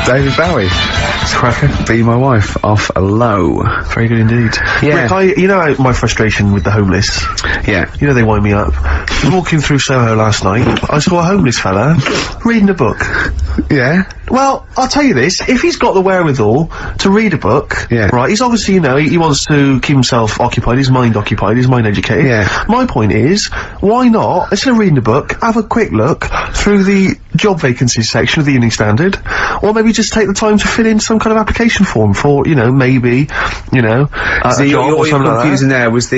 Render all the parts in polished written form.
David Bowie. Cracker. Be My Wife, off Low. Very good indeed. Yeah. Rick, you know my frustration with the homeless? Yeah. You know they wind me up. Walking through Soho last night, I saw a homeless fella reading a book. Yeah. Well, I'll tell you this, if he's got the wherewithal to read a book, right, he's obviously, you know, he wants to keep himself occupied, his mind educated. Yeah. My point is, why not, instead of reading a book, have a quick look through the job vacancies section of the Evening Standard, or maybe just take the time to fill in some kind of application form for, you know, maybe, you know, so a job or something like that. confusing there is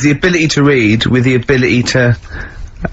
the ability to read with the ability to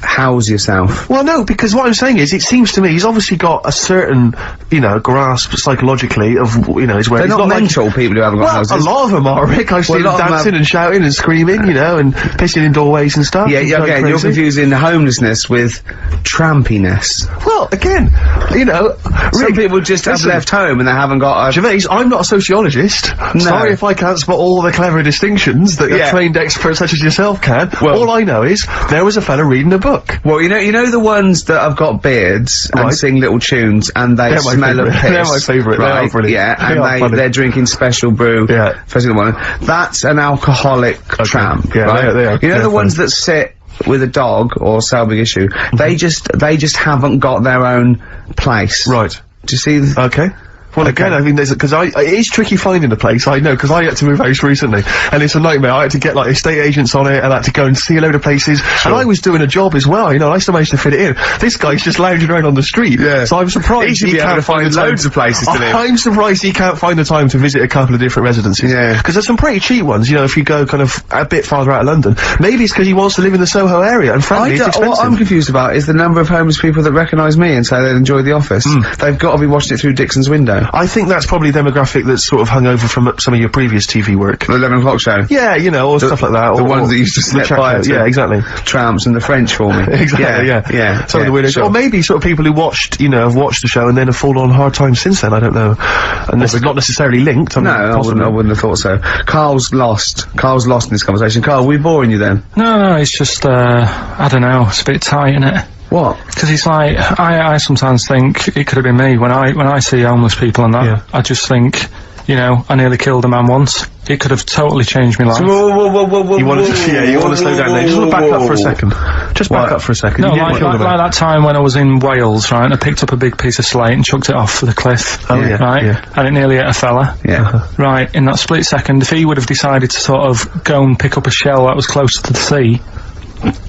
house yourself. Well, no, because what I'm saying is, it seems to me he's obviously got a certain, you know, grasp psychologically of, you know, his where they're he's not like, mental people who haven't got houses. A lot of them are, Rick. I've seen them dancing and shouting and screaming, you know, and pissing in doorways and stuff. Yeah, again, you're confusing homelessness with trampiness. Well, again, you know, some people just have left home and they haven't got a... Gervais, I'm not a sociologist. No. Sorry if I can't spot all the clever distinctions that a trained expert such as yourself can. Well, all I know is, there was a fella reading a book. Well, you know the ones that have got beards and sing little tunes and they smell of piss. They're my favourite, right? They are brilliant. Yeah, and they're drinking special brew. Yeah. First thing in the morning. That's an alcoholic tramp, yeah, right? They are. You know the ones that sit with a dog or Selbig issue, they just haven't got their own place. Right. Do you see? Okay. Well, again, I mean, because it is tricky finding a place, I know, because I had to move house recently, and it's a nightmare. I had to get, like, estate agents on it, and I had to go and see a load of places, and I was doing a job as well, you know, I still managed to fit it in. This guy's just lounging around on the street, so I'm surprised he can't find loads of places to live. I'm surprised he can't find the time to visit a couple of different residences. Yeah. Because there's some pretty cheap ones, you know, if you go kind of a bit farther out of London. Maybe it's because he wants to live in the Soho area, and frankly, it's expensive. What I'm confused about is the number of homeless people that recognise me and say they'll enjoy The Office. They've got to be watching it through Dixon's window. I think that's probably demographic that's sort of hung over from some of your previous TV work. The 11 o'clock show? Yeah, you know, or stuff like that. The ones that used to set fire to. Yeah, exactly. Tramps and the French for me. Exactly, yeah. Some of the weirdos. Sure. Or maybe sort of people who watched, you know, have watched the show and then have fallen on hard times since then, I don't know. Unless they're not necessarily linked. No, I wouldn't have thought so. Carl's lost in this conversation. Carl, are we boring you then? No, it's just, I don't know, it's a bit tight, innit? What? Because it's like, I sometimes think it could have been me. When I see homeless people and that, I just think, you know, I nearly killed a man once. It could have totally changed my life. Whoa, you want to slow down there. Just want to back up for a second. Just back up for a second. No, like that time when I was in Wales, right, and I picked up a big piece of slate and chucked it off the cliff. Oh, yeah. Right? Yeah. And it nearly hit a fella. Yeah. Right, in that split second, if he would have decided to sort of go and pick up a shell that was closer to the sea,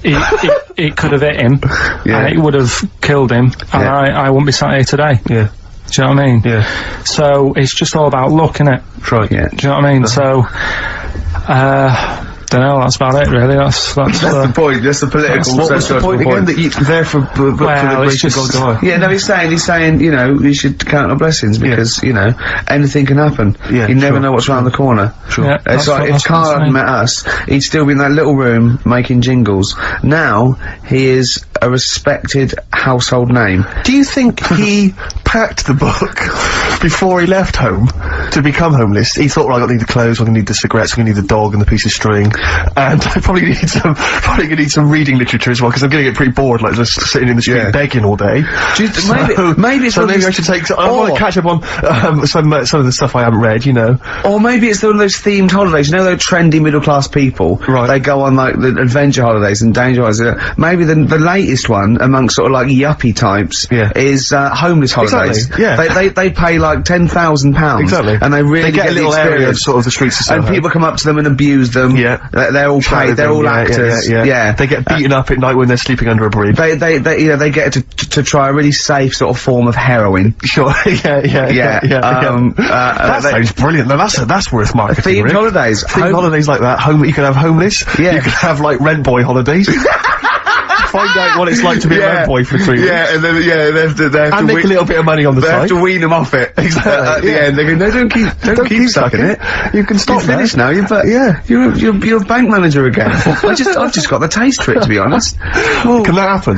it could have hit him, and it would have killed him, and I wouldn't be sat here today. Yeah. Do you know what I mean? Yeah. So, it's just all about luck, innit? Right, yeah. Do you know what I mean? So, don't know, that's about it, really. That's the point, that's the political... What was the point again, that you're there for the grace of God? Yeah, no, he's saying, you know, you should count our blessings, because, you know, anything can happen. Yeah, you never know what's around the corner. Sure. Yeah, it's like, if Carl hadn't met us, he'd still be in that little room, making jingles. Now, he is a respected household name. Do you think he packed the book before he left home to become homeless? He thought, right, I need the clothes, I'm gonna need the cigarettes, I'm gonna need the dog and the piece of string, and I probably gonna need some reading literature as well, because I'm gonna get pretty bored, like, just sitting in the street begging all day. Maybe I should take, I wanna catch up on, some of the stuff I haven't read, you know. Or maybe it's one of those themed holidays, you know those trendy middle-class people? Right. They go on, like, the adventure holidays and danger holidays. Maybe the latest one, amongst sort of, like, yuppie types, is, homeless holidays. Exactly, yeah. They pay, like, £10,000. Exactly. And they really get a little area of sort of the streets of Soho. And people come up to them and abuse them. Yeah. They're all paid, they're all actors. Yeah. They get beaten up at night when they're sleeping under a bridge. They get to try a really safe sort of form of heroin. Sure, yeah. That sounds brilliant. Now that's worth marketing, Themed holidays. Themed holidays like that. You can have homeless. Yeah. You can have, like, rent boy holidays. Find out what it's like to be a rent boy for 3 weeks. Yeah, and then, they have to and make a little bit of money on the side. They have to wean them off it. Exactly. At the end, they go, no, don't keep sucking it. You can stop You're finished now, you're a bank manager again. I've just got the taste for it, to be honest. Well, can that happen?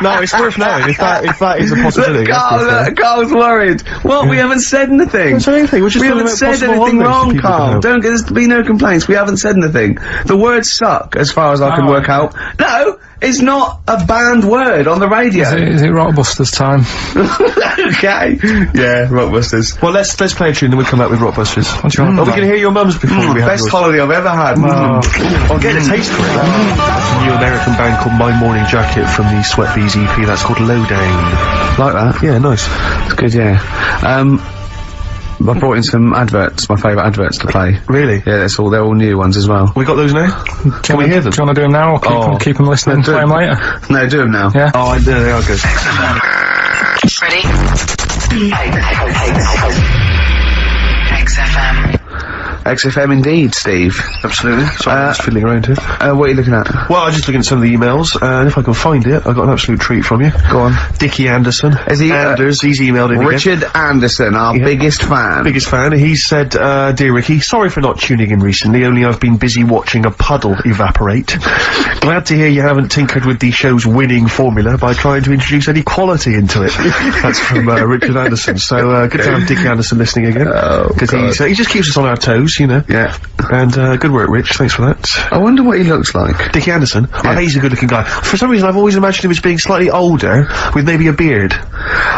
No, it's worth knowing if that is a possibility. Carl's worried. What? We haven't said anything. We haven't said anything wrong, Carl. There's be no complaints. We haven't said anything. The words suck, as far as I can work out. No, It's not a banned word on the radio. Is it Rockbusters time? Okay. Yeah, Rockbusters. Well, let's play a tune, then we'll come back with Rockbusters. What do you want? Are we going to hear your mums before we have Best yours? holiday I've ever had. I'll get a taste for it. That's a new American band called My Morning Jacket from the Sweat Bees EP. That's called Lowdown. Like that? Yeah, nice. It's good, yeah. I brought in some adverts, my favourite adverts to play. Really? Yeah, they're all new ones as well. We got those now? Can we hear them? Do you want to do them now, or keep them listening and play them later? No, do them now. Yeah. Oh, there they are, good. Ready? XFM. XFM indeed, Steve. Absolutely. Sorry, I'm just fiddling around here. What are you looking at? Well, I'm just looking at some of the emails, and if I can find it, I've got an absolute treat from you. Go on. Dickie Anderson. Is he, Anders, he's emailed in again. Richard Anderson, our biggest fan. Biggest fan. He said, Dear Ricky, sorry for not tuning in recently, only I've been busy watching a puddle evaporate. Glad to hear you haven't tinkered with the show's winning formula by trying to introduce any quality into it. That's from Richard Anderson. So, good to have Dickie Anderson listening again. Because he just keeps us on our toes, you know. Yeah. And, good work, Rich. Thanks for that. I wonder what he looks like. Dickie Anderson? I bet he's a good looking guy. For some reason, I've always imagined him as being slightly older, with maybe a beard.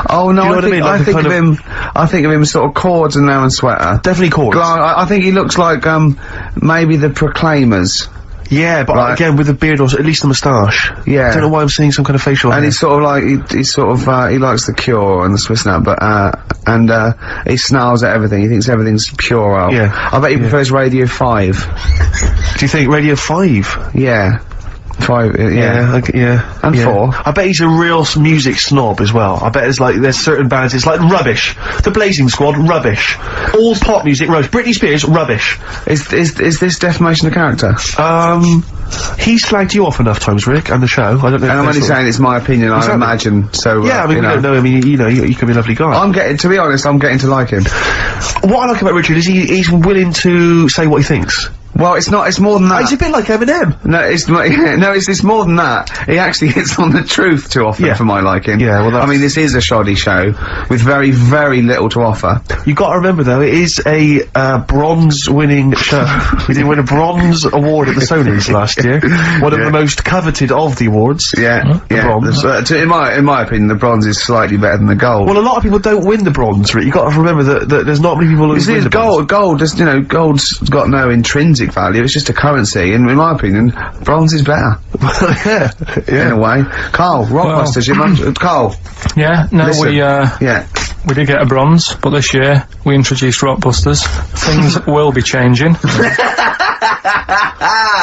Oh, no, Do you know what I mean? Like I think of him sort of cords and now and sweater. Definitely cords. I think he looks like, maybe the Proclaimers. Yeah, but again, with a beard or at least a moustache. Yeah. I don't know why I'm seeing some kind of facial hair. And he's sort of like, he likes the Cure and the Swiss Nut, but, he snarls at everything. He thinks everything's puerile. Yeah. I bet he prefers Radio 5. Do you think Radio 5? Yeah. 5, yeah. And 4. I bet he's a real music snob as well. I bet there's certain bands, it's like rubbish. The Blazing Squad, rubbish. All pop music, rubbish. Britney Spears, rubbish. Is this defamation of character? He's slagged you off enough times, Rick, and the show. I don't know. And I'm only saying it's my opinion, I imagine, so, yeah, I mean, we don't know. I mean, you know, you could be a lovely guy. to be honest, I'm getting to like him. What I like about Richard is he's willing to say what he thinks. Well, it's more than that. He's a bit like Eminem. No, it's more than that. He actually hits on the truth too often for my liking. Yeah, well, I mean, this is a shoddy show with very, very little to offer. You got to remember though, it is a bronze-winning show. We did win a bronze award at the Sonys last year. One of the most coveted of the awards. Yeah, bronze. In my opinion, the bronze is slightly better than the gold. Well, a lot of people don't win the bronze. Rick. You got to remember that there's not many people who win the bronze. Gold is, gold's got no intrinsic value. It's just a currency, and in my opinion, bronze is better. yeah. In a way. Carl, Rockbusters, Carl. Yeah, no, Listen. we did get a bronze, but this year we introduced Rockbusters. Things will be changing.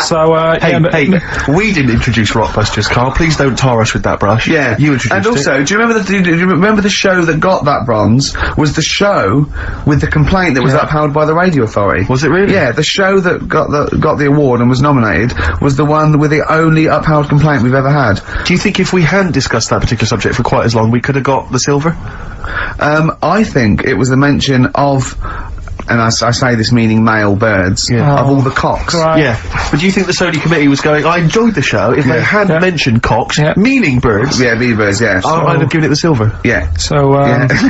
So, Hey, we didn't introduce Rockbusters, Carl. Please don't tar us with that brush. Yeah. You introduced And also, do you remember the show that got that bronze was the show with the complaint that was upheld by the radio authority? Was it really? Yeah, the show that got the award and was nominated was the one with the only upheld complaint we've ever had. Do you think if we hadn't discussed that particular subject for quite as long, we could have got the silver? I think it was the mention of, and I say this meaning male birds, of all the cocks. Right. Yeah. But do you think the Sony committee was going, I enjoyed the show, if they had mentioned cocks, meaning birds, Yeah, the birds, yeah. I'd have given it the silver. Yeah. So,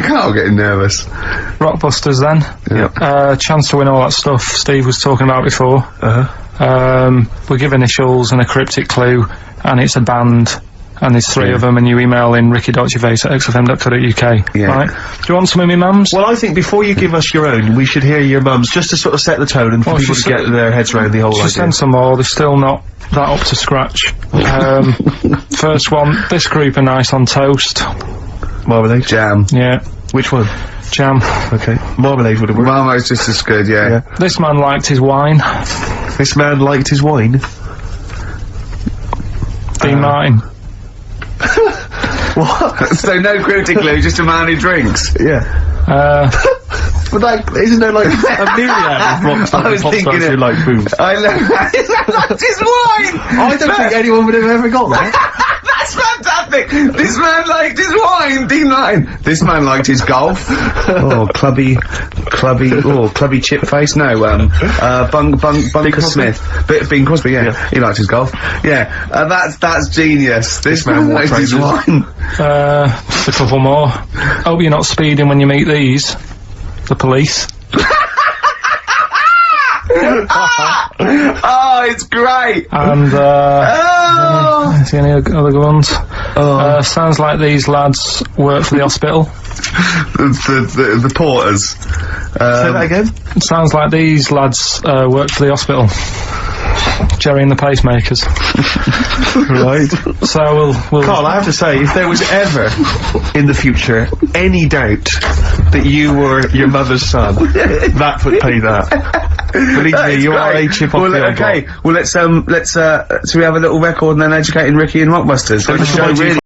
Carl getting nervous. Rockbusters then. Chance to win all that stuff Steve was talking about before. We give initials and a cryptic clue, and it's a band. And there's 3 of them, and you email in ricky.gervais@xfm.co.uk. Yeah. Right? Do you want some of me mums? Well, I think before you give us your own, we should hear your mums, just to sort of set the tone and for people to get their heads around the whole idea. She sent some more, they're still not that up to scratch. First one, this group are nice on toast. Marmalade? Jam. Yeah. Which one? Jam. Okay. Marmalade would have worked. Marmo's just as good, yeah. This man liked his wine. This man liked his wine. Dean Martin. What? So no cryptic clue, just a man who drinks? Yeah. But like, isn't there like a myriad of rock stars who like booze? I love that. That's his wine! I don't think anyone would have ever got that. That's fantastic! This man liked his wine, Dean Martin. This man liked his golf. Clubby chip face, no, Bunker Smith. Bing Crosby, yeah. He liked his golf. Yeah, that's genius. This man liked his wine. Just a couple more. Hope you're not speeding when you meet these. The police. Oh, it's great. And Oh, is there any other good ones? Sounds like these lads work for the hospital. the porters. Say that again? Sounds like these lads work for the hospital. Jerry and the pacemakers. Right. So we'll Carl, I have to say, if there was ever, in the future, any doubt that you were your mother's son, that would pay that. Believe me, you are a chip off the old block. Well, let's, so we have a little record and then educating Ricky and Rockbusters. Let me show you